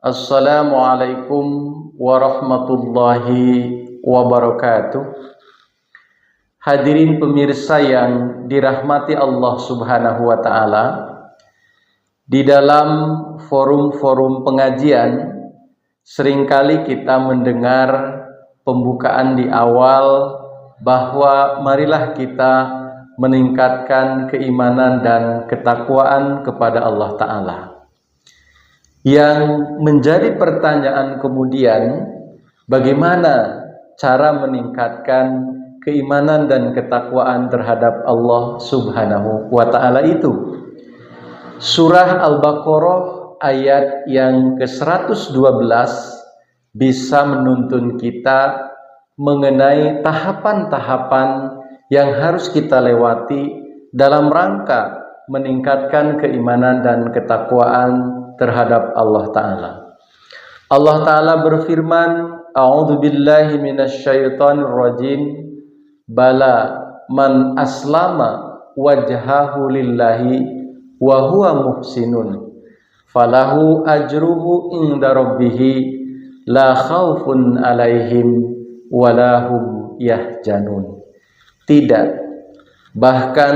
Assalamualaikum warahmatullahi wabarakatuh. Hadirin pemirsa yang dirahmati Allah Subhanahu wa Ta'ala, di dalam forum-forum pengajian seringkali kita mendengar pembukaan di awal bahwa marilah kita meningkatkan keimanan dan ketakwaan kepada Allah Ta'ala. Yang menjadi pertanyaan kemudian, bagaimana cara meningkatkan keimanan dan ketakwaan terhadap Allah Subhanahu wa Ta'ala itu? Surah Al-Baqarah ayat yang ke-112 bisa menuntun kita mengenai tahapan-tahapan yang harus kita lewati dalam rangka meningkatkan keimanan dan ketakwaan terhadap Allah Ta'ala. Allah Ta'ala berfirman, A'udzu billahi minasyaitonir rajim, bala man aslama wajhahu lillahi wa huwa muhsinun falahu ajruhu inda rabbih la khaufun alaihim wa lahum yahzanun. Tidak, bahkan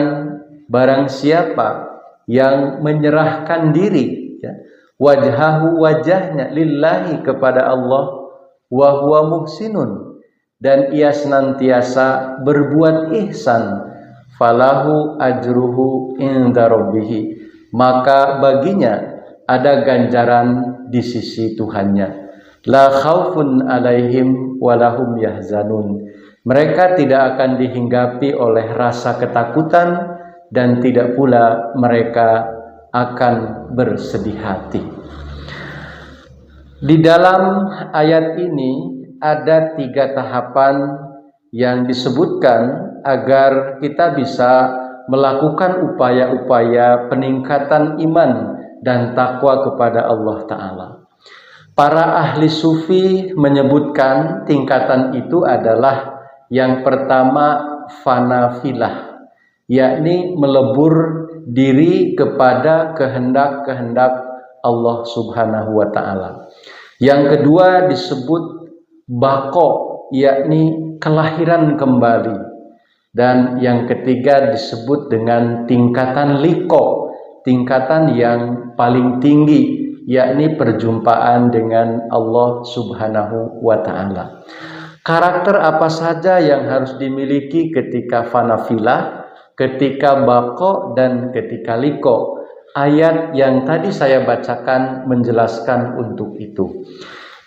barang siapa yang menyerahkan diri, wajhahu, wajahnya, lillahi, kepada Allah, wa huwa muhsinun, dan ia senantiasa berbuat ihsan, falahu ajruhu inda rabbih, maka baginya ada ganjaran di sisi Tuhannya. La khaufun alaihim walahum yahzanun, mereka tidak akan dihinggapi oleh rasa ketakutan dan tidak pula mereka akan bersedih hati. Di dalam ayat ini ada 3 tahapan yang disebutkan agar kita bisa melakukan upaya-upaya peningkatan iman dan takwa kepada Allah Ta'ala. Para ahli sufi menyebutkan tingkatan itu adalah yang pertama fanafilah, yakni melebur diri kepada kehendak-kehendak Allah Subhanahu wa Ta'ala. Yang kedua disebut baqo, yakni kelahiran kembali. Dan yang ketiga disebut dengan tingkatan liqo, tingkatan yang paling tinggi, yakni perjumpaan dengan Allah Subhanahu wa Ta'ala. Karakter apa saja yang harus dimiliki ketika fanafilah, ketika baqo, dan ketika liqo? Ayat yang tadi saya bacakan menjelaskan untuk itu.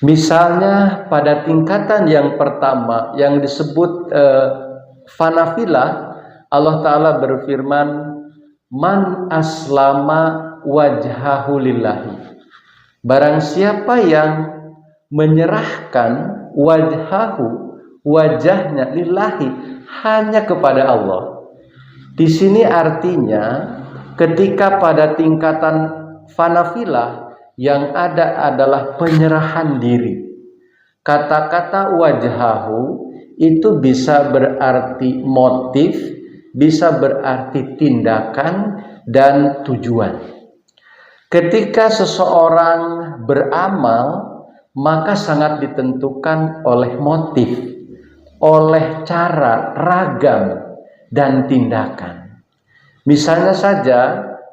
Misalnya pada tingkatan yang pertama yang disebut fanafilah, Allah Ta'ala berfirman, man aslama wajhahu lillahi, barang siapa yang menyerahkan wajhahu, wajahnya, lillahi, hanya kepada Allah. Di sini artinya ketika pada tingkatan fanafilah yang ada adalah penyerahan diri. Kata-kata wajhahu itu bisa berarti motif, bisa berarti tindakan dan tujuan. Ketika seseorang beramal, maka sangat ditentukan oleh motif, oleh cara, ragam, dan tindakan. Misalnya saja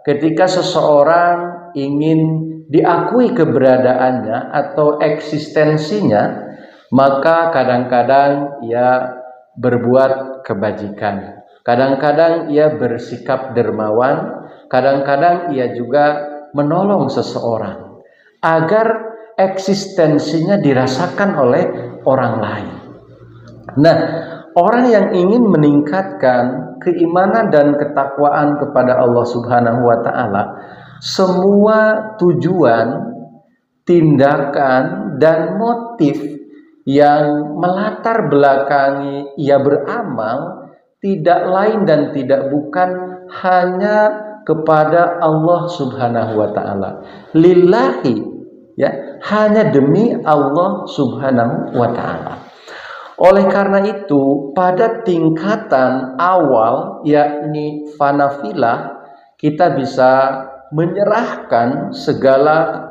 ketika seseorang ingin diakui keberadaannya atau eksistensinya, maka kadang-kadang ia berbuat kebajikan, kadang-kadang ia bersikap dermawan, kadang-kadang ia juga menolong seseorang agar eksistensinya dirasakan oleh orang lain. Nah, orang yang ingin meningkatkan keimanan dan ketakwaan kepada Allah Subhanahu wa Ta'ala, semua tujuan, tindakan, dan motif yang melatar belakangi ia beramal tidak lain dan tidak bukan hanya kepada Allah Subhanahu wa Ta'ala, lillahi, ya, hanya demi Allah Subhanahu wa Ta'ala. Oleh karena itu, pada tingkatan awal yakni fanafilah, kita bisa menyerahkan segala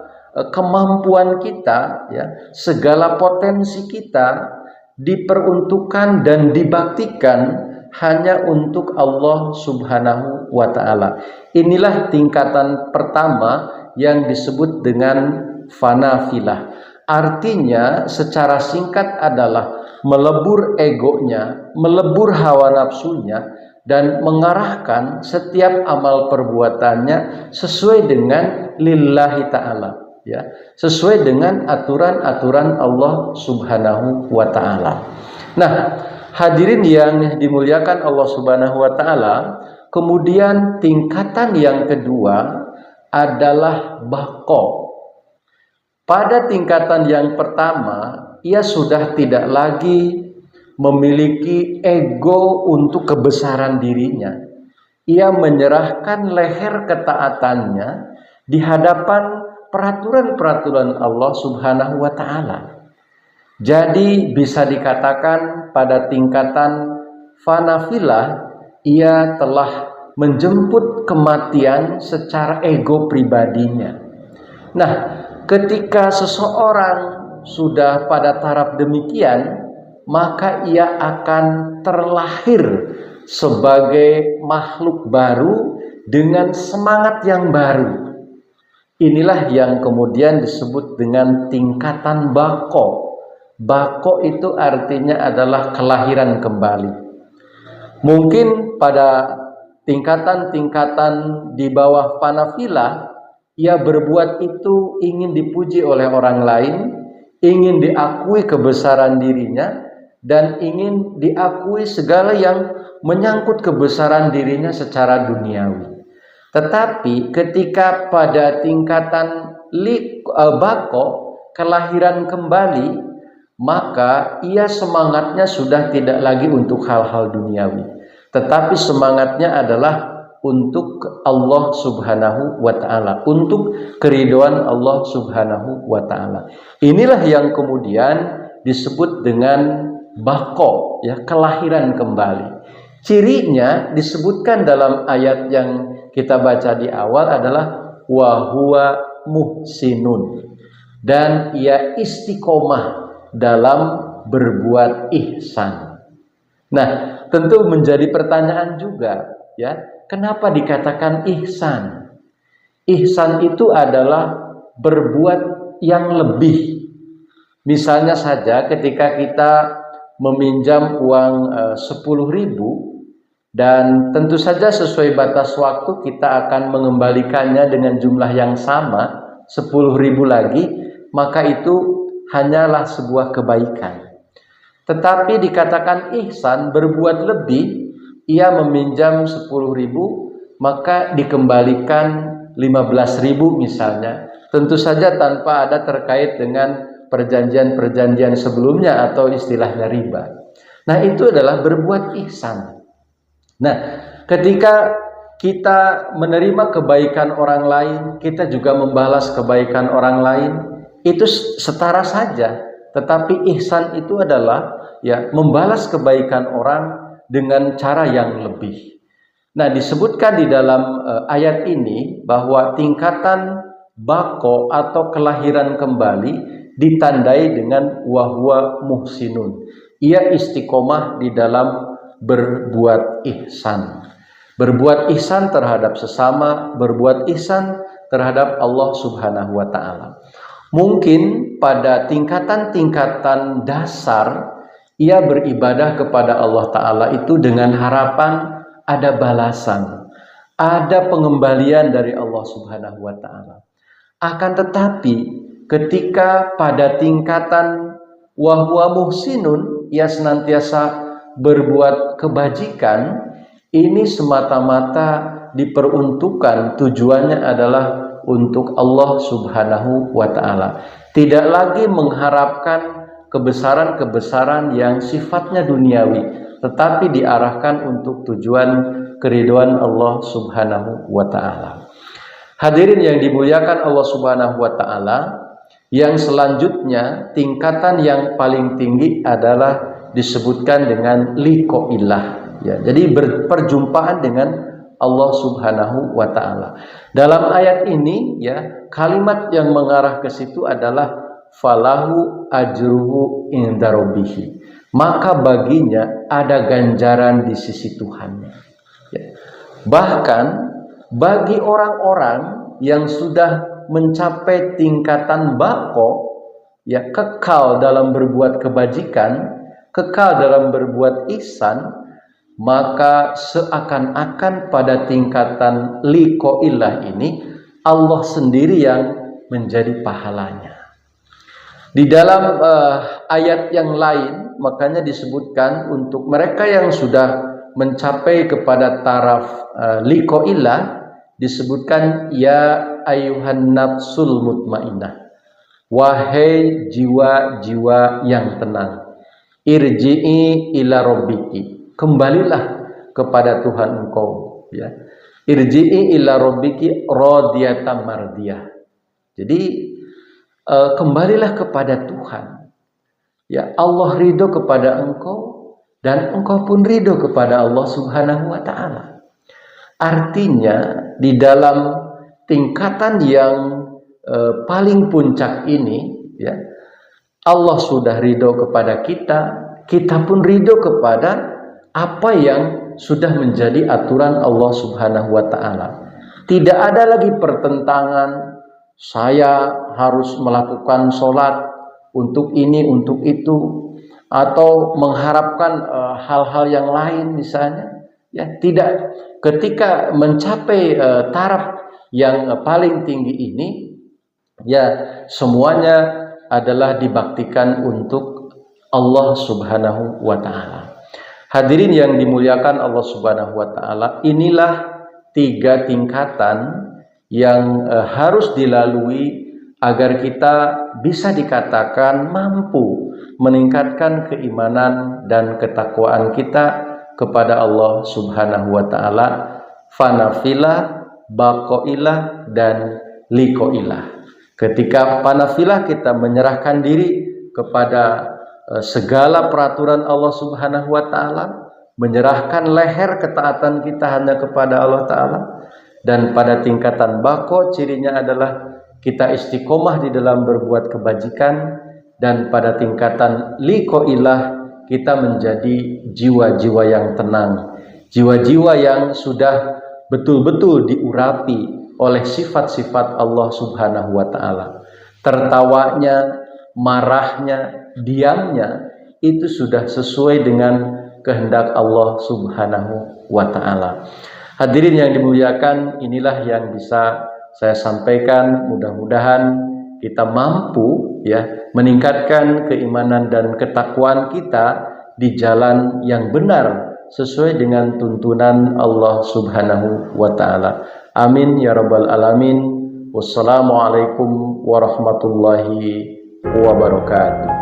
kemampuan kita, ya, segala potensi kita diperuntukkan dan dibaktikan hanya untuk Allah Subhanahu wa Ta'ala. Inilah tingkatan pertama yang disebut dengan fanafilah. Artinya secara singkat adalah melebur egonya, melebur hawa nafsunya, dan mengarahkan setiap amal perbuatannya sesuai dengan lillahi ta'ala, ya, sesuai dengan aturan-aturan Allah Subhanahu wa Ta'ala. Nah, hadirin yang dimuliakan Allah Subhanahu wa Ta'ala, kemudian tingkatan yang kedua adalah bako. Pada tingkatan yang pertama, ia sudah tidak lagi memiliki ego untuk kebesaran dirinya. Ia menyerahkan leher ketaatannya di hadapan peraturan-peraturan Allah Subhanahu wa Ta'ala. Jadi bisa dikatakan pada tingkatan fanafilah, ia telah menjemput kematian secara ego pribadinya. Nah, ketika seseorang sudah pada taraf demikian, maka ia akan terlahir sebagai makhluk baru dengan semangat yang baru. Inilah yang kemudian disebut dengan tingkatan bako. Bako itu artinya adalah kelahiran kembali. Mungkin pada tingkatan-tingkatan di bawah fanafilah, ia berbuat itu ingin dipuji oleh orang lain, ingin diakui kebesaran dirinya, dan ingin diakui segala yang menyangkut kebesaran dirinya secara duniawi. Tetapi ketika pada tingkatan bako, kelahiran kembali, maka ia semangatnya sudah tidak lagi untuk hal-hal duniawi, tetapi semangatnya adalah untuk Allah Subhanahu wa Ta'ala, untuk keridhaan Allah Subhanahu wa Ta'ala. Inilah yang kemudian disebut dengan bako, ya, kelahiran kembali. Cirinya disebutkan dalam ayat yang kita baca di awal adalah wa huwa muhsinun, dan ia istiqomah dalam berbuat ihsan. Nah, tentu menjadi pertanyaan juga, ya, kenapa dikatakan ihsan? Ihsan itu adalah berbuat yang lebih. Misalnya saja ketika kita meminjam uang 10.000, dan tentu saja sesuai batas waktu kita akan mengembalikannya dengan jumlah yang sama, 10.000 lagi, maka itu hanyalah sebuah kebaikan. Tetapi dikatakan ihsan, berbuat lebih, ia meminjam 10.000, maka dikembalikan 15.000 misalnya. Tentu saja tanpa ada terkait dengan perjanjian-perjanjian sebelumnya atau istilahnya riba. Nah, itu adalah berbuat ihsan. Nah, ketika kita menerima kebaikan orang lain, kita juga membalas kebaikan orang lain, itu setara saja. Tetapi ihsan itu adalah, ya, membalas kebaikan orang dengan cara yang lebih. Nah, disebutkan di dalam ayat ini bahwa tingkatan bako atau kelahiran kembali ditandai dengan wahwa muhsinun. Ia istiqomah di dalam berbuat ihsan. Berbuat ihsan terhadap sesama, berbuat ihsan terhadap Allah Subhanahu wa Ta'ala. Mungkin pada tingkatan-tingkatan dasar ia beribadah kepada Allah Ta'ala itu dengan harapan ada balasan, ada pengembalian dari Allah Subhanahu wa Ta'ala. Akan tetapi ketika pada tingkatan wahwa muhsinun, ia senantiasa berbuat kebajikan, ini semata-mata diperuntukkan, tujuannya adalah untuk Allah Subhanahu wa Ta'ala. Tidak lagi mengharapkan kebesaran-kebesaran yang sifatnya duniawi, tetapi diarahkan untuk tujuan keridhaan Allah Subhanahu wa Ta'ala. Hadirin yang dimuliakan Allah Subhanahu wa Ta'ala, yang selanjutnya tingkatan yang paling tinggi adalah disebutkan dengan liqa'illah, ya. Jadi berperjumpaan dengan Allah Subhanahu wa taala. Dalam ayat ini ya, kalimat yang mengarah ke situ adalah falahu ajruhu inda rabbih. Maka baginya ada ganjaran di sisi Tuhannya. Ya. Bahkan bagi orang-orang yang sudah mencapai tingkatan baqo, ya, kekal dalam berbuat kebajikan, kekal dalam berbuat ihsan, maka seakan-akan pada tingkatan liqaillah ini Allah sendiri yang menjadi pahalanya. Di dalam ayat yang lain makanya disebutkan untuk mereka yang sudah mencapai kepada taraf liqaillah, disebutkan ya ayyuhan nafsul mutmainnah, wahai jiwa-jiwa yang tenang, irji'i ila rabbiki, kembalilah kepada Tuhan engkau, ya. Irji'i ila rabbiki radiyatan mardiyah. Jadi kembalilah kepada Tuhan. Ya, Allah ridho kepada engkau dan engkau pun ridho kepada Allah Subhanahu wa taala. Artinya di dalam tingkatan yang paling puncak ini, ya, Allah sudah ridho kepada kita, kita pun ridho kepada apa yang sudah menjadi aturan Allah Subhanahu wa taala. Tidak ada lagi pertentangan, saya harus melakukan sholat untuk ini, untuk itu, atau mengharapkan hal-hal yang lain misalnya. Ya, tidak. Ketika mencapai taraf yang paling tinggi ini, ya, semuanya adalah dibaktikan untuk Allah Subhanahu wa taala. Hadirin yang dimuliakan Allah Subhanahu wa taala, inilah 3 tingkatan yang harus dilalui agar kita bisa dikatakan mampu meningkatkan keimanan dan ketakwaan kita kepada Allah Subhanahu wa taala, fanafilah, baqailah, dan liqailah. Ketika panafilah, kita menyerahkan diri kepada segala peraturan Allah Subhanahu wa taala, menyerahkan leher ketaatan kita hanya kepada Allah taala. Dan pada tingkatan baqo, cirinya adalah kita istiqomah di dalam berbuat kebajikan. Dan pada tingkatan liqailah, kita menjadi jiwa-jiwa yang tenang, jiwa-jiwa yang sudah betul-betul diurapi oleh sifat-sifat Allah Subhanahu wa taala. Tertawanya, marahnya, diamnya itu sudah sesuai dengan kehendak Allah Subhanahu wa taala. Hadirin yang dimuliakan, inilah yang bisa saya sampaikan. Mudah-mudahan kita mampu, ya, meningkatkan keimanan dan ketakwaan kita di jalan yang benar sesuai dengan tuntunan Allah Subhanahu wa taala. Amin ya rabbal alamin. Wassalamualaikum warahmatullahi wabarakatuh.